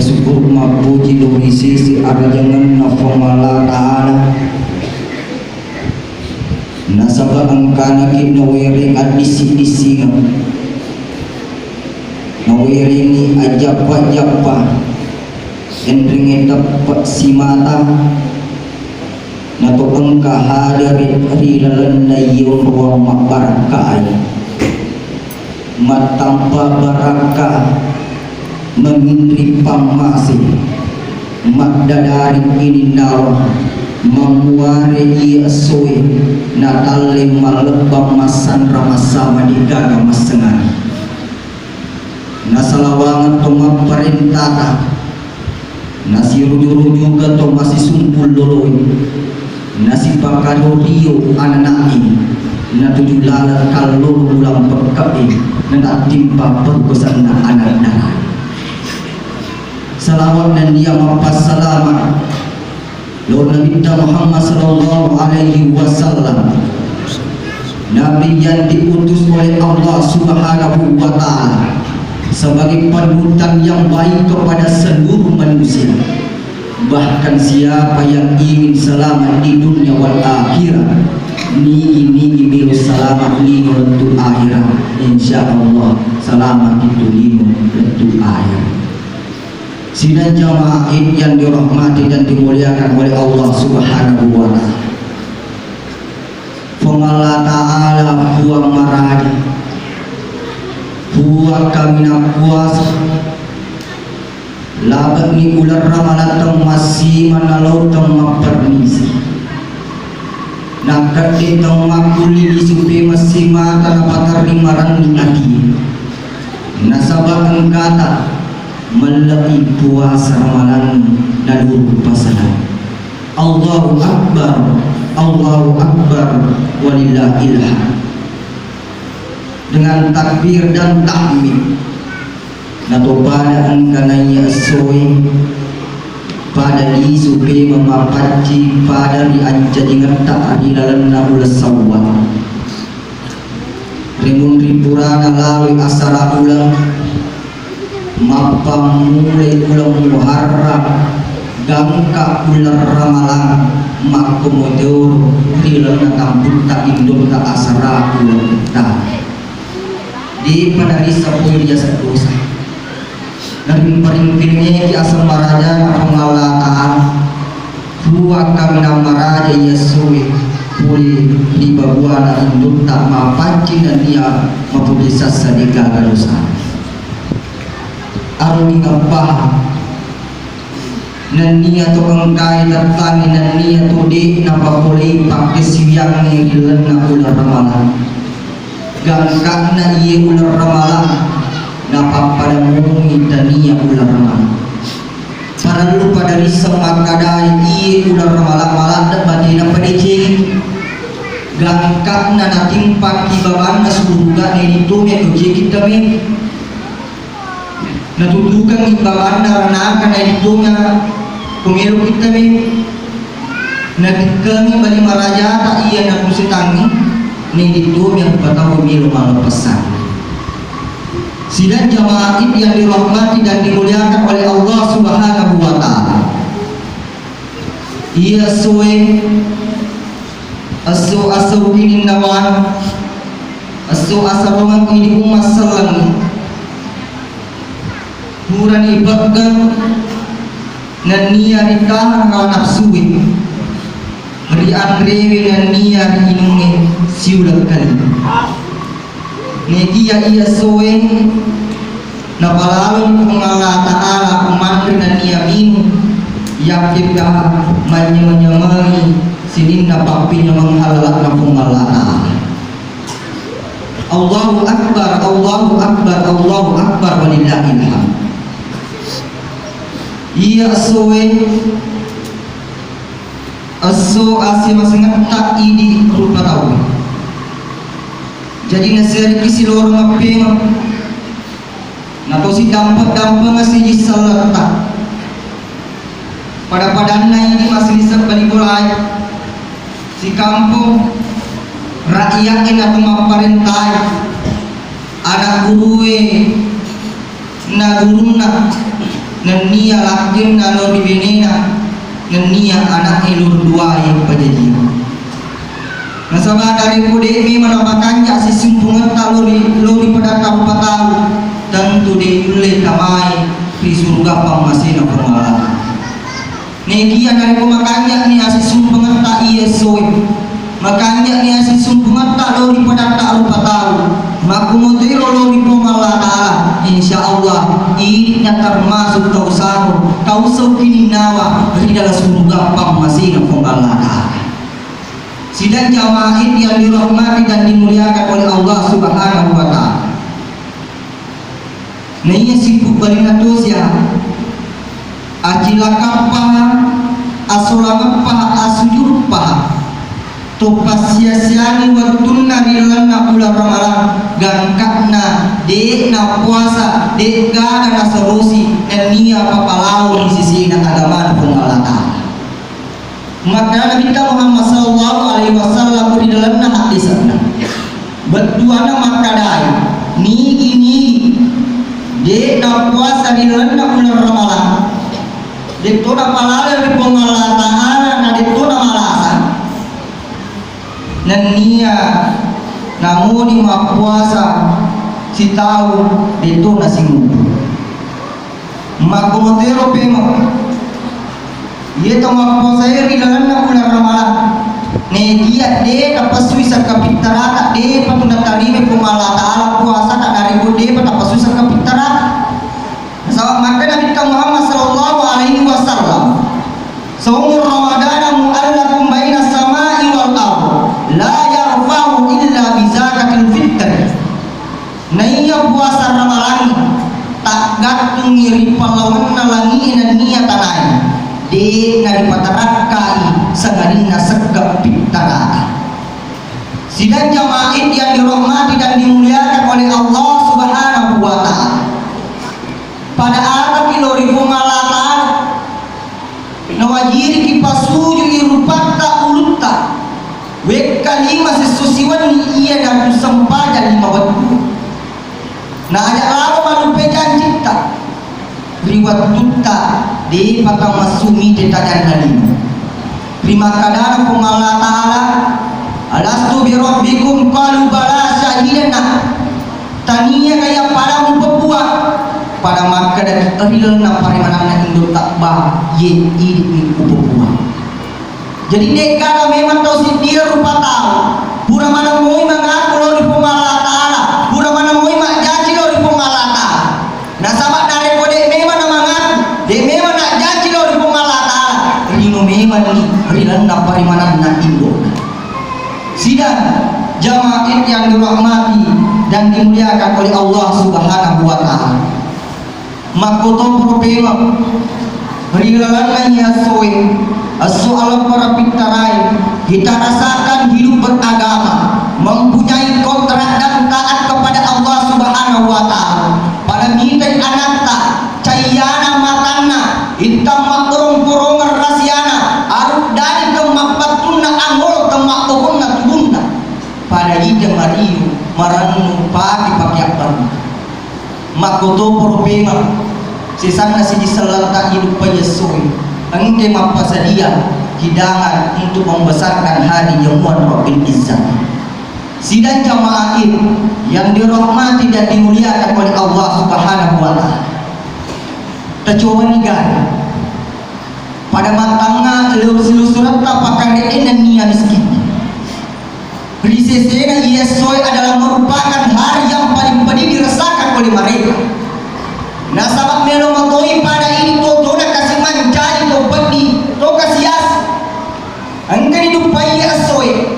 Syukur mapuji dari sisi arjangan nafamala ta'ala nasaba angkana kin nawiri adisi-disi nawiri ni ajapa-japa endring dapat simata nato engka hadari rilalan nayon ruang mabarakay matampa baraka mengindri pamasi magdadari ininawa mamuari iasui natali malebang masan ramasama di gaga masengan nasalawangan toma perintata nasi ruju-ruju ke masih sumpul loloi nasi pakado rio ananai na tujuh lalat kalau ulang perkapi na timpa perkosan na anak darah salawat dan dia mapas salama Lord Nabi Muhammad sallallahu alaihi wasallam Nabi yang diutus oleh Allah subhanahu wa ta'ala sebagai panutan yang baik kepada seluruh manusia, bahkan siapa yang ingin selamat di dunia wal akhirat nigi biru selamat lino untuk akhirat insyaallah selamat itu lino untuk akhirat. Sidang jamaah yang dirahmati dan dimuliakan oleh Allah subhanahu wa ta'ala, Allah ta'ala buang maraja buang kamina puasa labat ni ular ramalatang masih manalau tang mapermisi nakat ditang makuli disupi masih mata napatar limaran ni adi nasabah kata melai puasa ramalan dalur pasalan Allahu Akbar walillahil hamd dengan takbir dan tahmid nato pada angkananya soe pada disupe memapaci pada dianja dengan tak adilalan naul sawwa rimun ripurana lawi asara ulang mapam mulai ulang muharram gangka ular ramalan makomodur rilan kampung tak induk tak asara ulang tak di pada risapur jasa dosa dari paring-paringnya di asal maraja pengalataan buah kami nama raja Yesuwi puli di babuana induk tak mapancing dan dia mapudisa sadika dosa arumi ngapah nania to engkai tertangi nania to di napapuli pakai siang ni gilan na ular ramalan gangkak na iya ular ramalan napapada mumi tania ular ramalan para lupa dari semakadai iya ular ramalan malah dapat napadecing gangkak na natimpak ibaban na suruga ni itu me uji kita me natutukan ibaban na ranakan na itu nga kumilu kita me natikami bali maraja tak iya na kusitangi ni itu yang patah kumilu malah pesan. Sidang jamaah yang dirahmati dan dimuliakan oleh Allah subhanahu wa ta'ala, ia suwe asu ingin nawan asu asarongan ini umat salam murani bagang nan niya nitahan na nafsuwi ri andrewi nan niya inungi siulang kali negia iya soe na palalong kung Allah ta'ala umandri nan niya minu yang kita manyamanyamai sinin na papinya menghalalak na kung Allah ta'ala Allahu Akbar Allahu Akbar Allahu Akbar walillahil hamd. Iya soe aso asi masengat tak idi Jadi nasir kisi lorong ngapeng nato si dampak masih disalata pada padanna ini masih disebut balibulai si kampung rakyat ini atau maparentai anak guruwe na guruna nenia lakin nano dibenena nenia anak ilur dua yang pajaji nasabah dari kudemi menapakan si simpungan lori pada kabupaten tentu diulih kamai di surga pamasina pemala negia dari pemakannya ni asis simpungan tak iya soy makanya ni asis simpungan tak lori pada tak rupa tahu makumutiro lori pemala ta'ala insyaallah ini termasuk tausau kini nawa di dalam surga pamasina pemala ta'ala. Sidang jamaah yang dirahmati dan dimuliakan oleh Allah Subhanahu wa taala. Naiya sibuk balinatosya ajilakap paha asolamat paha asujud paha topasiasiani watunna rilana ular ramalan gangkakna dek na puasa dek gana na solusi dan nia papalau di sisi agama pengalatan. Maka Nabi Muhammad sallallahu alaihi wasallam di dalam hadis berduana makadai ni de na puasa di dalam bulan Ramadan de toda palala di pengalatan na de toda malasan dan nia namun di puasa si tahu de toda singu makumotero pemo ye tama posaya di dalam bulan Ramadan ne dia de tapasui sa kapitara de patunda tarime kumala taala puasa tak dari bude patapasui sa kapitara sama maka Nabi Muhammad sallallahu alaihi wasallam saumur Ramadan mu'allaqun baina samai wal ardh la yarfa'u illa bi zakatil fitr naiya puasa Ramadan tak gantung iri pahlawan nalangi dan niatanai de nari patarakai sagarina segap pitara. Sidang jamaah yang dirahmati dan dimuliakan oleh Allah Subhanahu wa taala. Pada akhir kilori pengalatan nawajiri kipasuju irupata ulutta wek kalima sesusiwan iya dan sempadan lima waktu nah ada lama malupe janjita riwat tutta di patang masumi detajan halim terima kadang pengala ta'ala alastu birabbikum qalu bala syahidana tania kaya pada memperbuat pada maka dan ahil na parimanana indo takbah ye ini upupua jadi dekala memang tahu si dia rupa tahu pura mana moi mengaku lo di pengala ta'ala pura mana moi mak janji lo di pengala ta'ala nah sama dari kode memang mengaku de memang nak janji lo di pengala ta'ala rino memang ni rilan na parimanana indo sidang jamaah yang dirahmati dan dimuliakan oleh Allah Subhanahu wa taala makoto propema rilalannya soe soal para pintarai kita rasakan hidup beragama mempunyai kontrak dan taat kepada Allah Subhanahu wa taala pada mintai ananta cayana matanna hitam makurung-kurung rasiana aruk dari kemakpatunna angol kemaktukunna tubunna pada ide mariu maranu pagi akbar makoto propema sisana si diselata hidup penyesui engke mapasadia hidangan untuk membesarkan hari jamuan Rabbil Izzah. Sidang jamaah yang dirahmati dan dimuliakan oleh Allah Subhanahu wa taala. Tercoba negara pada matangna lusurat tapakan dan niat miskin. Risesena Yesoi adalah merupakan hari yang paling pedih dirasakan oleh mereka. Nah sabab melo matoi pada ini to na kasih mancai to pedih to kasias engke didupai Yesoi.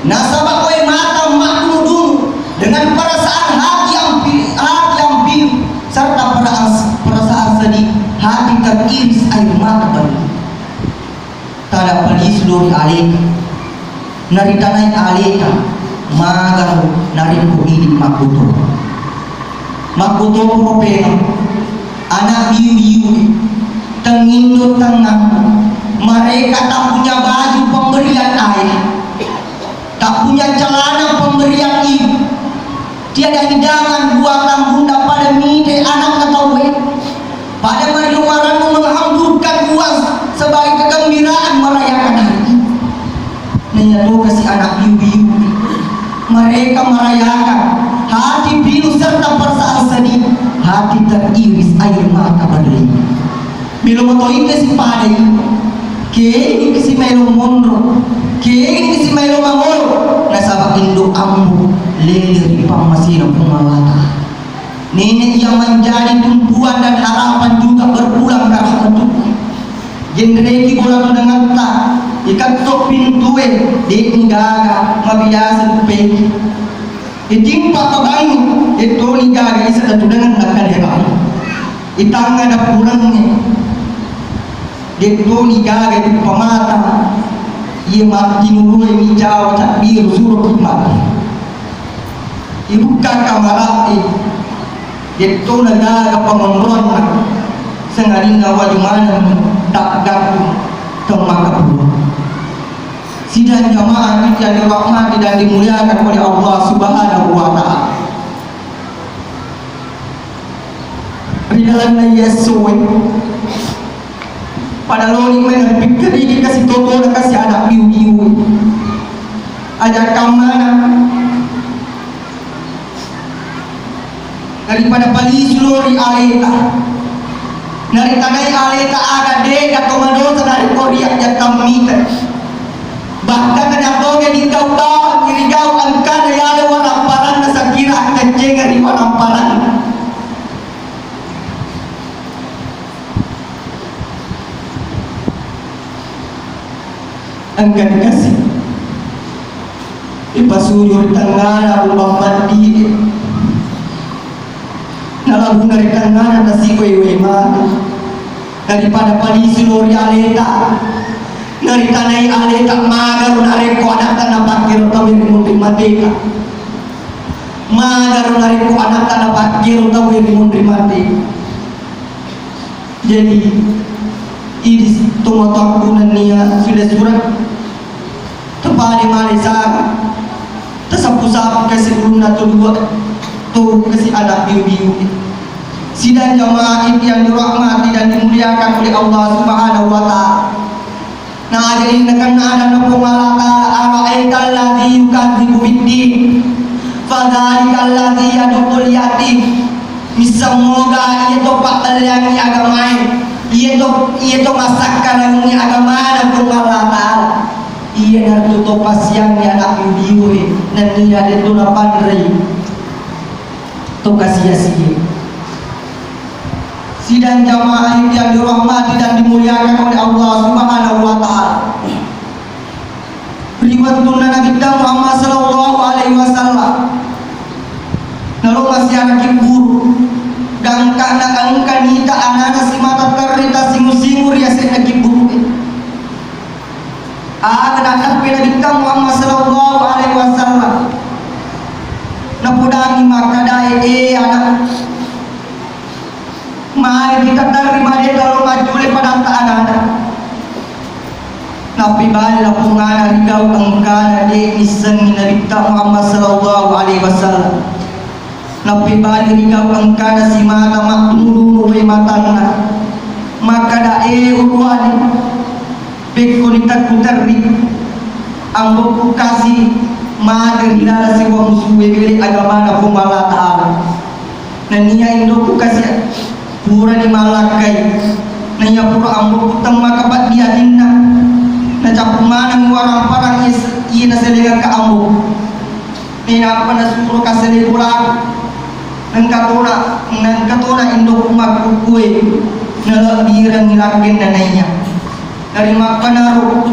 Nah sabab oi mata maknu dulu dengan perasaan hati yang biru serta perasaan sedih hati teriris air mata berlin. Tada pedih seluruh alih nari tanai alika magang nariko ini makuto propeno anak biu-biu tengindo tengah mereka tak punya baju pemberian ayah, tak punya celana pemberian ibu, tiada hidangan buatan bunda pada mide anak atau pada mariumaran menghamburkan uang sebagai kegembiraan merayakan hari ini. Nanya kasih anak biu-biu, mereka merayakan hati biru serta perasaan sedih, hati teriris air mata berdiri. Bila motoin si padai, kini si melo mondro, kini si melo mangoro, nasabak induk ambu lele ripang masino pengawata. Nenek yang menjadi tumpuan dan harapan juga berpulang ke rahmat Tuhan. Jenreki bola dengan tak ikat tok pintue di ngaga mabiasa pegi. Itimpa kabangi itu ngaga isa datu dengan nakal heba. Itanga da pulangnya. Itu ngaga di pamata. Ia mati nuluy mi jawa takbir suruh hikmat. Ibu kakak marati. Itu negara pengonron sengarin wajuman tak gantung kemakabul. Sidang jamaah ini yang dirahmati dan dimuliakan oleh Allah Subhanahu wa Ta'ala. Ridalan Yesus pada loli mana pikir ini kasih toto dan kasih anak biu-biu. Ada kamana daripada bali sulori aleta nari tanai aleta aga dega komandosa dari Korea jatam mita bahkan ada toge di kau bawah kiri kau angkana ya warna paran nasa kira kecenga di warna paran angkan kasih ipasuyur tanggana lubang mandi nalabu dari tangan nasi wewe mati daripada padi silori aleta dari tanai aleta magarun areko anak tanah pakir tawir mundi mateka magarun areko anak tanah pakir tawir mundi mateka. Jadi ini tumotakunan niya sudah surat tepade malisa tersapu-sapu kasih ulun atau dua tuh kasih anak biu-biu. Sidang jamaah yang dirahmati dan dimuliakan oleh Allah Subhanahu wa Ta'ala. Nah, jadi nekan ada pengalata ara'aital ladzi yukadzibu biddin fadzalikal ladzi yadul yatim. Semoga itu pak yang agama itu masakan yang agama dan pengalata. Ia dan tutup pasiang yang anak biu dan ia itu napandri. Tuh kasih-kasih. Sidang jamaah yang dirahmati dan dimuliakan oleh Allah Subhanahu wa Ta'ala. Riwayat Nabi Muhammad sallallahu alaihi wasallam. Lalu masih anak ibu gangka angka nita anak si mata terita singu-singur ya saya ibu. Anak Nabi Muhammad sallallahu alaihi wasallam. Napudani makadai anak mari kita terima dia kalau maju pada anak-anak. Nabi bala pungana rikau angkana de isan Nabi Muhammad sallallahu alaihi wasallam. Nabi bala rikau angkana si mata makmulu we matana. Maka dae uruani bekonita kuterri ambo kasih mager hilala si wong suwe beli agama na pumala taala. Nania indo kasih pura ni malakai nanya pura ambo putang makabat dia hinna na capumana warang parang iya na selega ka ambo nina apa na suro ka selega nang katona indo kumakukue na birang ilakin na nanya dari makanaro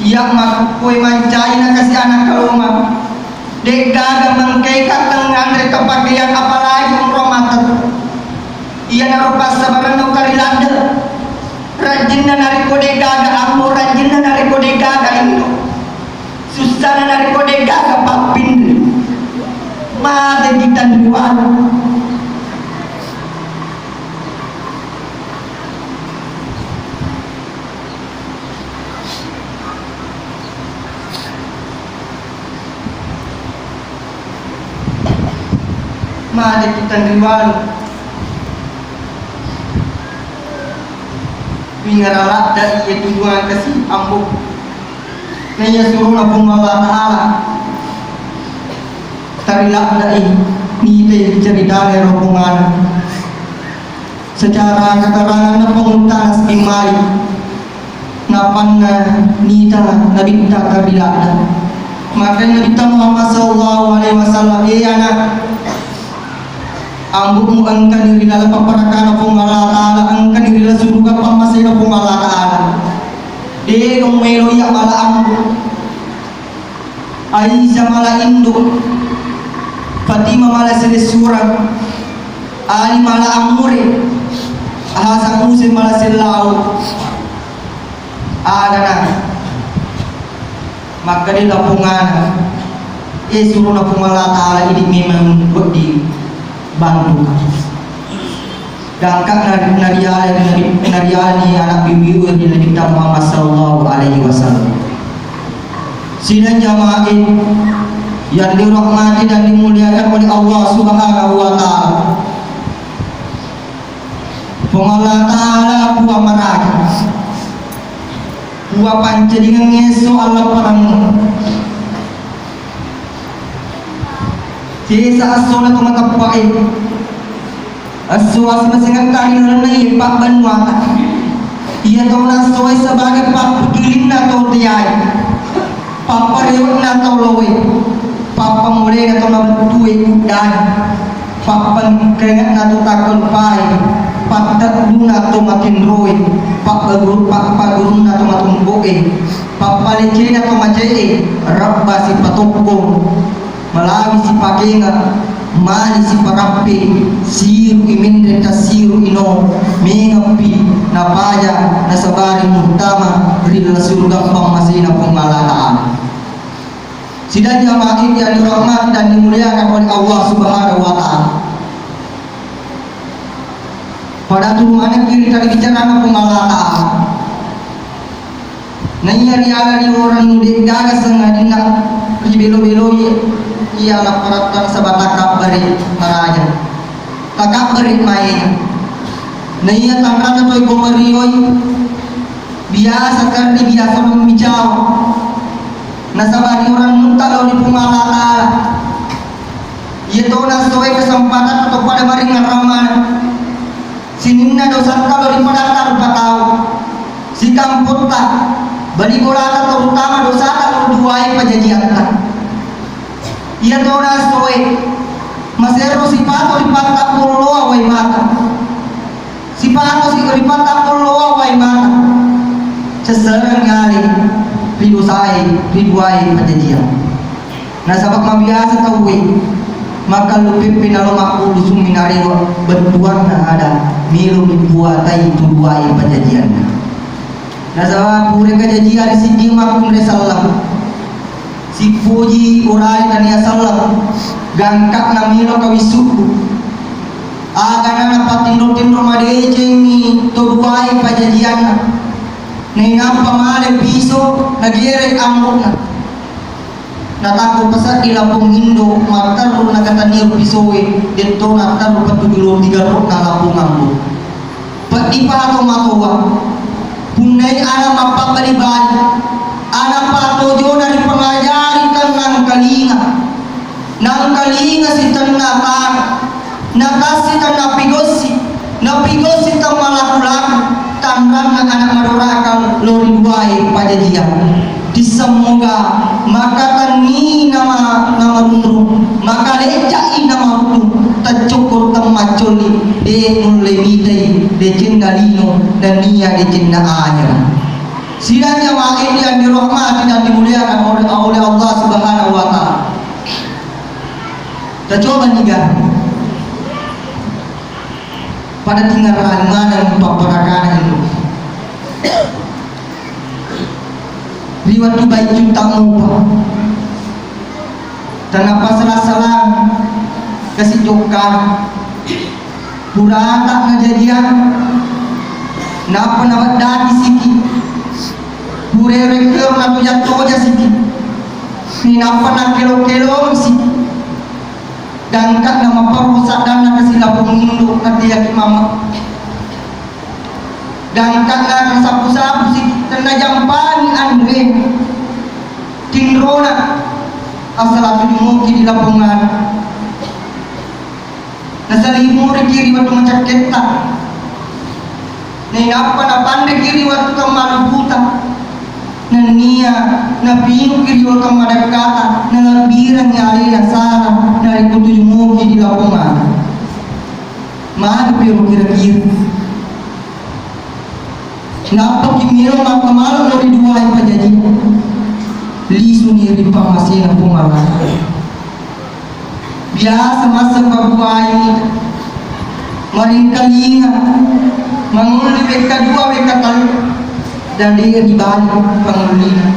iya makukue mancai na kasi anak kaluma dek gaga mangkay katang andre kapagyan apalagi umromatat. Ia narupas sabaran no karilanda rajin na nariko de gaga amo rajin na nariko de gaga indo susana dari kode gaga papin mate kita duan mate kita duan pingarala dari itu dua kasih ambuk nanya suruh nabung Allah Ta'ala tarilah dari nilai cerita dari rombongan secara keterangan na penguntas imai napan na nita nabita tarilah maka Nabi Muhammad SAW anak ambukmu angkan diri dalam paparakan pong Allah Ta'ala angkan diri dalam surga pamasay na pong Allah Ta'ala de nung melo ya mala ambuk ay sa mala induk pati mamala sa surang ali mala amure ahasang usin mala silaw ada na magkadil na pungan suruh na pong Allah Ta'ala ini memang di bantu dangkak nariani anak bibi yang Nabi Muhammad sallallahu alaihi wasallam. Sidang jamaah yang dirahmati dan dimuliakan oleh Allah Subhanahu wa taala. Allah Ta'ala buah maraja buah panca dengan ngeso Allah parang Sisa asola tumatapain Aswas masingat kain na ipak banwa iya to na soy sebagai papilin na to tiyay paparew na to lowe papamuli na to mabutuy dan papan kengat na to takon pai patatlu na to matinroy papaguru na to matumbuke papalikiri na to majee rabba si patukong malawi si pakenga mali si parapi siru imindre ta siru ino mengapi napaya nasabari mutama rila surga pamasina pengalataan. Sidang jamaah ini yang dirahmati dan dimuliakan oleh Allah Subhanahu wa taala. Pada turunan kiri tadi bicara pengalataan. Nanya riala di orang di gagas sengadina belo-belo ia laporkan sabata kabari maraja takabari main naya tangkana toy gomariyoy biasa kardi biasa memijau nasabari orang muntah di pumalala itu nasoy kesempatan atau pada maring ngaraman sininna dosa kalau di pada patau si kamput tak bali golata terutama dosa kalau duai pajajian tak ia tora soe masero sipato lipatak puluh awai mata sipato si lipatak puluh awai mata seserang kali ridusai riduai pajajian nah sabak mabiasa tahu maka lupi pinalo makulu suminari bentuan na ada milu dibuatai tuduai pajajian nah sabak pure kajajian sindi makum resalam si puji urai tania salam gangkak na milo kawisuku agana na patindo madece ni toduai pajajian na pamale piso nagire ambok na natako pasat ilapong Indo mataru na katanir pisoe dito na taru patugilo tigarok na lapong ambok pati pa ato matuwa punay ana mapapalibali ana patojo dari pengajari nang kalinga si tanatan nakasi tan napigosi tan malakulan tanran ng anak madorakal lori buhay pajajian disemoga maka tani nama rundung maka lecai nama rundung tercukur temaculi de nulemidai de cindalino dan nia de cinda air. Sidang jamaah ini yang dirahmati dan dimuliakan oleh Allah Subhanahu wa taala. Kita coba nih pada tinggal mana untuk perakaan itu. kiri waktu baik juta muka tanpa salah-salah kasih jokar pura tak ngejadian napa nama dati siki pure rekor natu jatuh aja siki ni napa nak kelo-kelo siki dan kat nama perusak dan nak kasih lapung induk nanti yaki mama dan kat nak sapu-sapu siki tena jampani andre tinrona asal aku dimuki di lapungan nasalimuri kiri waktu macam ketak ni apa na pandai kiri waktu kemalu buta nania na pinu kiri waktu madap kata na birang nyari na salah dari kutu dimuki di lapungan mana piru kira-kira kenapa kimiro nak kemalu dari dua yang pajaji lisu niri pamasina pumala biasa masa pabuai maring kalinga manguli weka dua weka kalu dan dia dibalik pangulina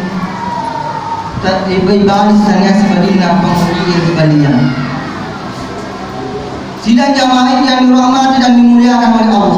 tak ibali sana sebadina pangulina dibalian sidang jamaah yang dirahmati dan dimuliakan oleh Allah